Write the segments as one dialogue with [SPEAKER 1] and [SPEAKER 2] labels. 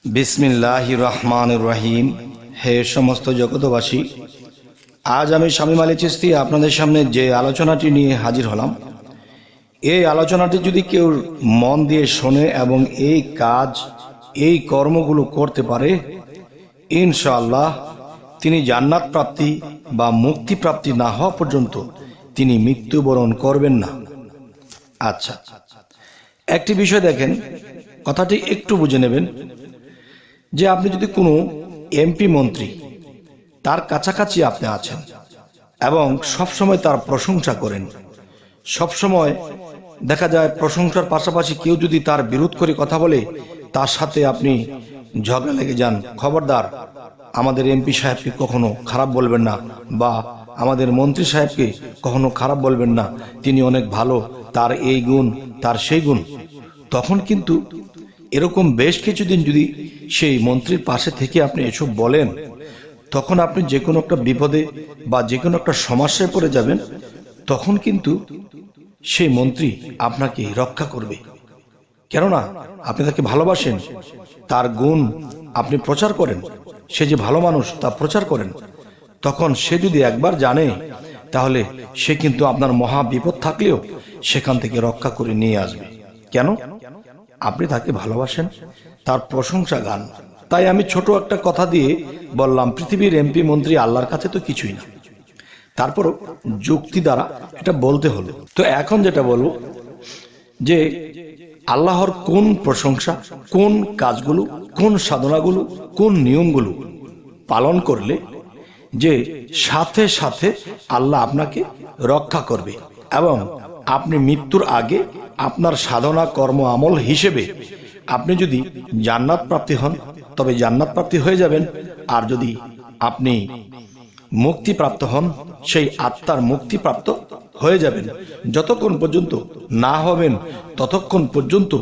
[SPEAKER 1] বিসমিল্লাহির রহমানির রহিম। হে সমস্ত জগতবাসী, আজ আমি শামীম আলী চিশতি আপনাদের সামনে যে আলোচনাটি নিয়ে হাজির হলাম, এই আলোচনাটি যদি কেউ মন দিয়ে শোনে এবং এই কাজ এই কর্মগুলো করতে পারে, ইনশাআল্লাহ তিনি জান্নাত প্রাপ্তি বা মুক্তি প্রাপ্তি না হওয়া পর্যন্ত তিনি মৃত্যুবরণ করবেন না। আচ্ছা, একটি বিষয় দেখেন, কথাটি একটু বুঝে নেবেন যে আপনি যদি কোনো এমপি মন্ত্রী তার কাছাকাছি আপনি আছেন এবং সবসময় তার প্রশংসা করেন, সবসময় দেখা যায় প্রশংসার পাশাপাশি কেউ যদি তার বিরোধ করে কথা বলে তার সাথে আপনি ঝগড়া লেগে যান, খবরদার আমাদের এমপি সাহেবকে কখনো খারাপ বলবেন না বা আমাদের মন্ত্রী সাহেবকে কখনো খারাপ বলবেন না, তিনি অনেক ভালো, তার এই গুণ তার সেই গুণ। তখন কিন্তু এরকম বেশ কিছুদিন যদি সেই মন্ত্রীর পাশে থেকে আপনি এসব বলেন, তখন আপনি যে কোনো একটা বিপদে বা যে কোনো একটা সমস্যায় পড়ে যাবেন। তখন কিন্তু সেই মন্ত্রী আপনাকে রক্ষা করবে, কেননা আপনি তাকে ভালোবাসেন, তার গুণ আপনি প্রচার করেন, সে যে ভালো মানুষ তা প্রচার করেন। তখন সে যদি একবার জানে তাহলে সে কিন্তু আপনার মহা বিপদ থাকলেও সেখান থেকে রক্ষা করে নিয়ে আসবে। কেন? আপনি তাকে ভালোবাসেন, তার প্রশংসা গান। তাই আমি ছোট একটা কথা দিয়ে বললাম, পৃথিবীর এমপি মন্ত্রী আল্লাহর কাছে তো কিছুই না, তারপরও যুক্তি দ্বারা এটা বলতে হলো। তো এখন যেটা বলবো যে আল্লাহর কোন প্রশংসা, কোন কাজগুলো, কোন সাধনাগুলো, কোন নিয়মগুলো পালন করলে যে সাথে সাথে আল্লাহ আপনাকে রক্ষা করবে এবং আপনি মৃত্যুর আগে আপনার সাধনা কর্ম আমল হিসেবে আপনি যদি জান্নাত প্রাপ্তি হন তবে জান্নাত প্রাপ্তি হয়ে যাবেন, আর যদি আপনি মুক্তিপ্রাপ্ত হন সেই আত্মার মুক্তিপ্রাপ্ত হয়ে যাবেন। যতক্ষণ পর্যন্ত না হবেন ততক্ষণ পর্যন্ত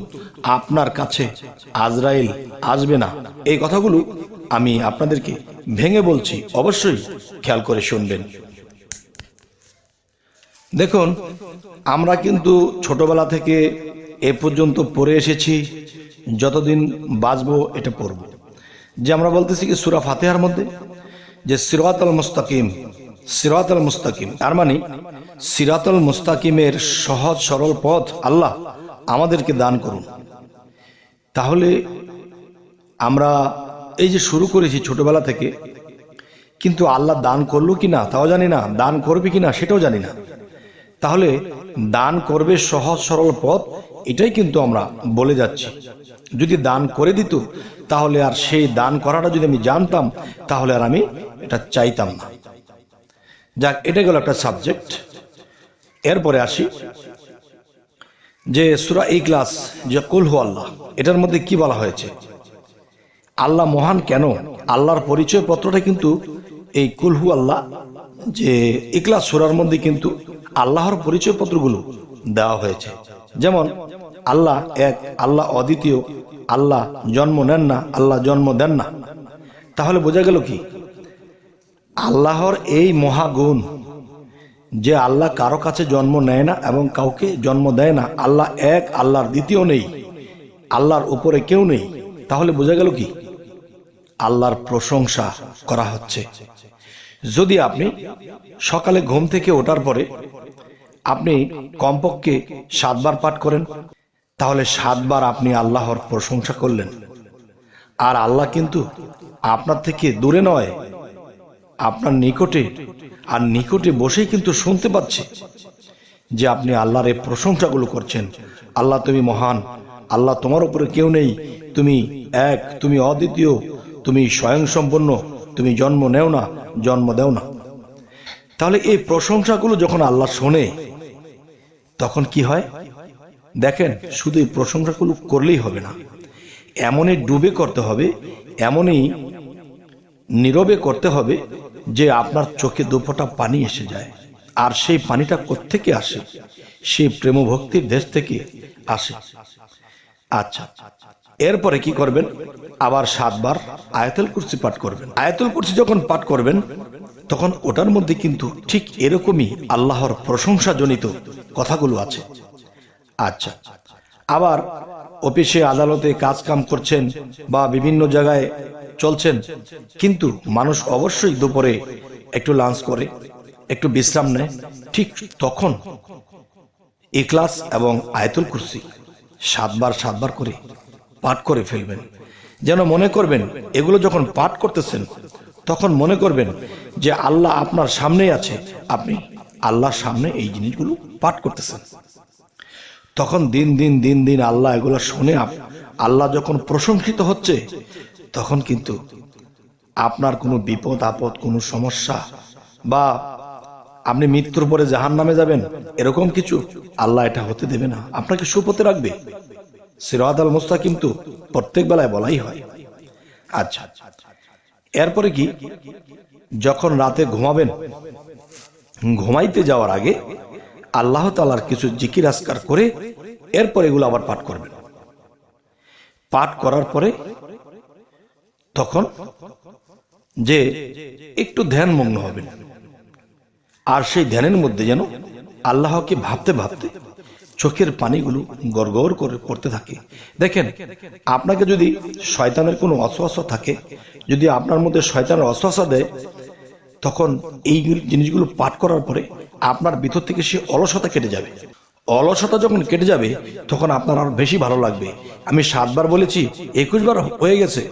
[SPEAKER 1] আপনার কাছে আজরাইল আসবে না। এই কথাগুলো আমি আপনাদেরকে ভেঙে বলছি, অবশ্যই খেয়াল করে শুনবেন। দেখুন, আমরা কিন্তু ছোটবেলা থেকে এ পর্যন্ত পড়ে এসেছি, যতদিন বাঁচবো এটা পড়ব। যে আমরা বলতেছি কি সূরা ফাতিহার মধ্যে যে সিরাতাল মুস্তাকিম, সিরাতাল মুস্তাকিম, তার মানে সিরাতাল মুস্তাকিমের সহজ সরল পথ আল্লাহ আমাদেরকে দান করুন। তাহলে আমরা এই যে শুরু করেছি ছোটবেলা থেকে, কিন্তু আল্লাহ দান করলো কিনা তাও জানি না, দান করবে কিনা সেটাও জানি না। তাহলে দান করবে সহজ সরল পথ, এটাই কিন্তু আমরা বলে যাচ্ছি। যদি দান করে দিত তাহলে আর সেই দান করাটা যদি আমি জানতাম তাহলে আর আমি এটা চাইতাম না। যাক, এটা গেল একটা সাবজেক্ট। এরপরে আসি যে সূরা ইখলাস, যে কুল হু আল্লাহ, এটার মধ্যে কি বলা হয়েছে, আল্লাহ মহান কেন, আল্লাহর পরিচয় পত্রটা কিন্তু এই কুল হু আল্লাহ যে ইখলাস সূরার মধ্যে কিন্তু আল্লাহর পরিচয় পত্রগুলো দেওয়া হয়েছে। যেমন আল্লাহ এক, আল্লাহ অদ্বিতীয়, আল্লাহ জন্ম নেন না, আল্লাহ জন্ম দেন না। তাহলে বোঝা গেল কি, আল্লাহর এই মহাগুণ যে আল্লাহ কারো কাছে জন্ম নেয় না এবং কাউকে জন্ম দেয় না, আল্লাহ এক, আল্লাহর দ্বিতীয় নেই, আল্লাহর উপরে কেউ নেই। তাহলে বোঝা গেল কি, আল্লাহর প্রশংসা করা হচ্ছে। যদি আপনি সকালে ঘুম থেকে ওঠার পরে আপনি কমপক্ষে 7 বার পাঠ করেন, তাহলে 7 বার আপনি আল্লাহর প্রশংসা করলেন। আর আল্লাহ কিন্তু আপনার থেকে দূরে নয়, আপনার নিকটে, আর নিকটে বসেই কিন্তু শুনতে পাচ্ছে যে আপনি আল্লাহর এই প্রশংসাগুলো করছেন। আল্লাহ তুমি মহান, আল্লাহ তোমার উপরে কেউ নেই, তুমি এক, তুমি অদ্বিতীয়, তুমি স্বয়ংসম্পন্ন, তুমি জন্ম নেও না, জন্ম দেও না। তাহলে এই প্রশংসাগুলো যখন আল্লাহ শোনে তখন কি হয় দেখেন, শুধু এই প্রশংসাগুলো করলেই হবে না, এমনই ডুবে করতে হবে, এমনই নীরবে করতে হবে যে আপনার চোখে দুফোঁটা পানি এসে যায়। আর সেই পানিটা কোত্থেকে আসে? সেই প্রেম ভক্তির দেশ থেকে আসে। আচ্ছা, এরপরে কি করবেন, আবার 7 বার আয়াতুল কুরসি পাঠ করবেন। আয়াতুল কুরসি যখন পাঠ করবেন তখন ওটার মধ্যে কিন্তু ঠিক এরকমই আল্লাহর প্রশংসা জনিত কথাগুলো আছে। আচ্ছা, আবার অফিসে আদালতে কাজ কাম করছেন বা বিভিন্ন জায়গায় চলছেন, কিন্তু মানুষ অবশ্যই দুপুরে একটু লাঞ্চ করে, একটু বিশ্রাম নেয়। ঠিক তখন ইখলাস এবং আয়াতুল কুরসি 7 বার করে পাঠ করে ফেলবেন। যেন মনে করবেন এগুলো যখন পাঠ করতেছেন তখন মনে করবেন যে আল্লাহ আপনার সামনেই আছে, আপনি আল্লাহর সামনে এই জিনিসগুলো পাঠ করতেছেন। তখন দিন দিন আল্লাহ এগুলো শুনে আল্লাহ যখন প্রশংসিত হচ্ছে, তখন কিন্তু আপনার কোনো বিপদ আপদ, কোনো সমস্যা বা আপনি মৃত্যুর পরে জাহান্নামে যাবেন এরকম কিছু আল্লাহ এটা হতে দেবে না, আপনাকে সুপথে রাখবে। সিরাতাল মুস্তাকিম তো প্রত্যেক বেলায় বলাই হয়। আচ্ছা, এরপরে কি, যখন রাতে ঘুমাবেন, ঘুমাইতে যাওয়ার আগে আল্লাহ তাআলার কিছু জিকির আজকার করে এরপর এগুলো আবার পাঠ করবেন। পাঠ করার পরে তখন যে একটু ধ্যানমগ্ন হবেন, আর সেই ধ্যানের মধ্যে যেন আল্লাহকে ভাবতে ভাবতে চোখের পানিগুলো গড়গড় করে পড়তে থাকে। দেখেন, আপনাকে যদি শয়তানের কোনো ওয়াসওয়াসা থাকে, যদি আপনার মধ্যে শয়তানের ওয়াসওয়াসা দেয়, তখন এই জিনিসগুলো পাঠ করার পরে আপনার ভিতর থেকে সে অলসতা কেটে যাবে। অলসতা যখন কেটে যাবে তখন আপনার আরো বেশি ভালো লাগবে। আমি 7 বার বলেছি, 21 বার হয়ে গেছে।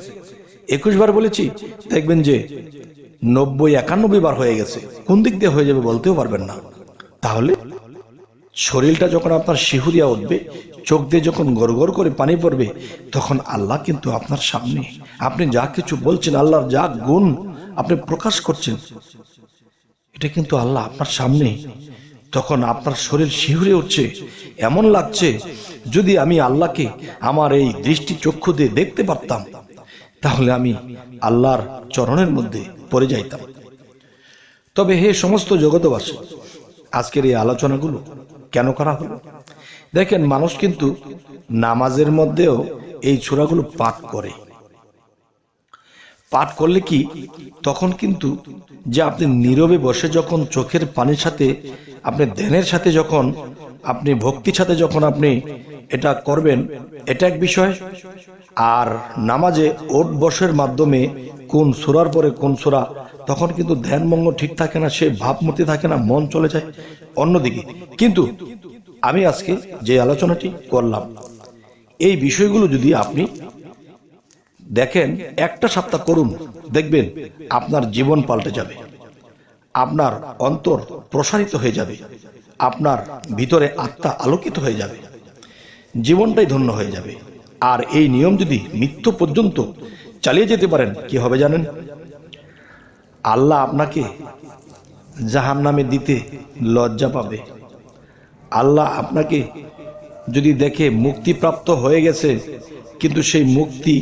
[SPEAKER 1] 21 বার বলেছি, দেখবেন যে 90-91 বার হয়ে গেছে। কোন দিক দিয়ে হয়ে যাবে বলতেও পারবেন না। তাহলে শরীরটা যখন আপনার শিহুরিয়া উঠবে, চোখ দিয়ে যখন গড়গড় করে পানি পড়বে, তখন আল্লাহ কিন্তু আপনার সামনে, আপনি যা কিছু বলছেন, আল্লাহর যা গুণ আপনি প্রকাশ করছেন, এটা কিন্তু আল্লাহ আপনার সামনে। তখন আপনার শরীর শিহুরে উঠছে, এমন লাগছে যদি আমি আল্লাহকে আমার এই দৃষ্টি চক্ষু দিয়ে দেখতে পারতাম, তাহলে আমি আল্লাহর চরণের মধ্যে পড়ে যাইতাম। তবে হে সমস্ত জগতবাসী, আজকের এই আলোচনাগুলো কেন করা হলো? দেখেন, মানুষ কিন্তু নামাজের মধ্যেও এই সূরাগুলো পাঠ করে। পাঠ করলে কি, তখন কিন্তু যে আপনি নীরবে বসে যখন চোখের পানির সাথে আপনি ধ্যানের সাথে যখন আপনি ভক্তির সাথে যখন আপনি এটা করবেন, এটা এক বিষয়। আর নামাজে ওঠ বসের মাধ্যমে কোন সূরার পরে কোন সূরা, তখন কিন্তু ধ্যানমগ্ন ঠিক থাকে না, সে ভাবমূর্তি থাকে না, মন চলে যায় অন্যদিকে। কিন্তু আমি আজকে যে আলোচনাটি করলাম, এই বিষয়গুলো যদি আপনি দেখেন, একটা সপ্তাহ করুন, দেখবেন আপনার জীবন পাল্টে যাবে, আপনার অন্তর প্রসারিত হয়ে যাবে, আপনার ভিতরে আত্মা আলোকিত হয়ে যাবে, জীবনটাই ধন্য হয়ে যাবে। আর এই নিয়ম যদি মৃত্যু পর্যন্ত চালিয়ে যেতে পারেন, কি হবে জানেন? আল্লাহ আপনাকে জাহান্নামে দিতে লজ্জা পাবে। আল্লাহ আপনাকে যদি দেখে মুক্তিপ্রাপ্ত হয়ে গেছে, কিন্তু সেই মুক্তি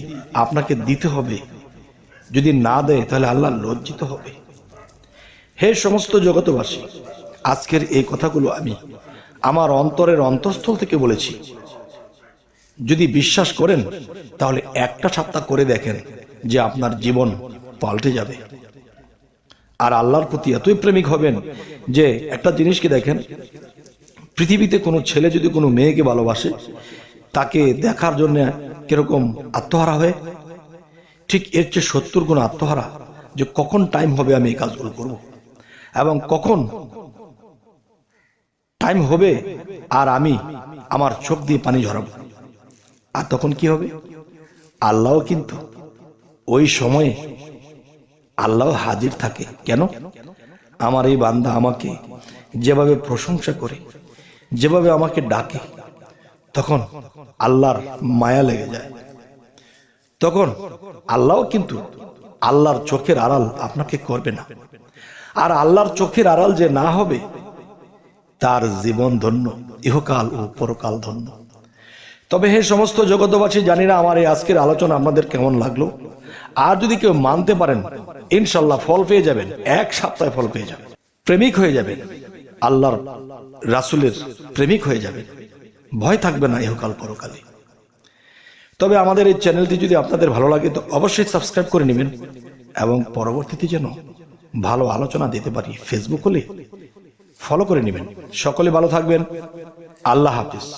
[SPEAKER 1] আপনাকে দিতে হবে, যদি না দেয় তাহলে আল্লাহ লজ্জিত হবে। হে সমস্ত জগতবাসী, আজকের এই কথাগুলো আমি আমার অন্তরের অন্তঃস্থল থেকে বলেছি। যদি বিশ্বাস করেন তাহলে একটা সপ্তাহ করে দেখেন যে আপনার জীবন পাল্টে যাবে। আর আল্লাহর প্রতি এতই প্রেমিক হবেন যে একটা জিনিসকে দেখেন, পৃথিবীতে কোনো ছেলে যদি কোনো মেয়েকে ভালোবাসে, তাকে দেখার জন্য কিরকম আত্মহারা হয়, ঠিক এর চেয়ে 70 গুণ আত্মহারা যে কখন টাইম হবে আমি এই কাজগুলো করব, এবং কখন টাইম হবে আর আমি আমার চোখ দিয়ে পানি ঝরাবো। আর তখন কি হবে? আল্লাহ কিন্তু ওই সময়ে আল্লাহ হাজির থাকে। কেন? আমার এই বান্দা আমাকে যেভাবে প্রশংসা করে, যেভাবে আমাকে ডাকে, তখন আল্লাহর মায়া লেগে যায়। তখন আল্লাহ কিন্তু আল্লাহর চোখের আড়াল আপনাকে করবে না। আর আল্লাহর চোখের আড়াল যে না হবে, তার জীবন ধন্য, ইহকাল ও পরকাল ধন্য। তবে হে সমস্ত জগতবাসী, জানি না আমার এই আজকের আলোচনা আপনাদের কেমন লাগলো। আর যদি কেউ মানতে পারেন, ইনশাল্লাহ ফল পেয়ে যাবেন, 1 সপ্তাহে ফল পেয়ে যাবেন, প্রেমিক হয়ে যাবেন, আল্লাহর রাসূলের প্রেমিক হয়ে যাবেন, ভয় থাকবে না ইহকাল পরকালে। তবে আমাদের এই চ্যানেলটি যদি আপনাদের ভালো লাগে তো অবশ্যই সাবস্ক্রাইব করে নেবেন, এবং পরবর্তীতে যেন ভালো আলোচনা দিতে পারি, ফেসবুক হলে ফলো করে নেবেন। সকলে ভালো থাকবেন। আল্লাহ হাফিজ।